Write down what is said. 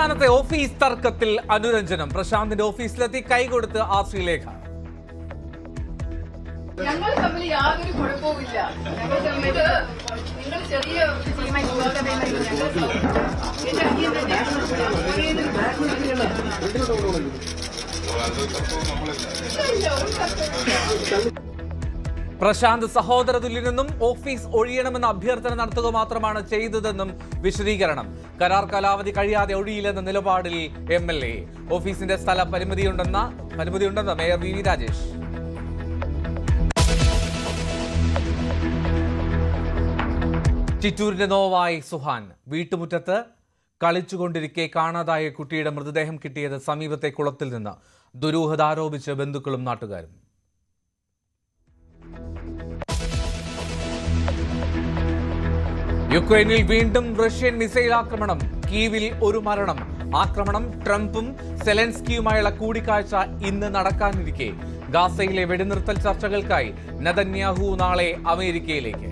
സംസ്ഥാനത്തെ ഓഫീസ് തർക്കത്തിൽ അനുരഞ്ജനം. പ്രശാന്തിന്റെ ഓഫീസിലെത്തി കൈകൊടുത്ത് ശ്രീലേഖ. ഞങ്ങൾ തമ്മിൽ യാതൊരു കുഴപ്പവുമില്ല. ഞങ്ങൾ തമ്മിൽ നിങ്ങൾ ചെറിയ പ്രശാന്ത് സഹോദര തുല്യനെന്നും ഓഫീസ് ഒഴിയണമെന്ന അഭ്യർത്ഥന നടത്തുക മാത്രമാണ് ചെയ്തതെന്നും വിശദീകരണം. കരാർ കാലാവധി കഴിയാതെ ഒഴിയില്ലെന്ന നിലപാടിൽ MLA. ഓഫീസിന്റെ സ്ഥല പരിമിതിയുണ്ടെന്ന് മേയർ VV രാജേഷ്. ചിറ്റൂരിന്റെ നോവായി സുഹാൻ. വീട്ടുമുറ്റത്ത് കളിച്ചുകൊണ്ടിരിക്കെ കാണാതായ കുട്ടിയുടെ മൃതദേഹം കിട്ടിയത് സമീപത്തെ കുളത്തിൽ നിന്ന്. ദുരൂഹത ആരോപിച്ച് ബന്ധുക്കളും നാട്ടുകാരും. യുക്രൈനിൽ വീണ്ടും റഷ്യൻ മിസൈൽ ആക്രമണം. കീവിൽ ഒരു മരണം. ആക്രമണം ട്രംപും സെലൻസ്കിയുമായുള്ള കൂടിക്കാഴ്ച ഇന്ന് നടക്കാനിരിക്കെ ഗാസയിലെ വെടിനിർത്തൽ ചർച്ചകൾക്കായി നെതന്യാഹു നാളെ അമേരിക്കയിലേക്ക്.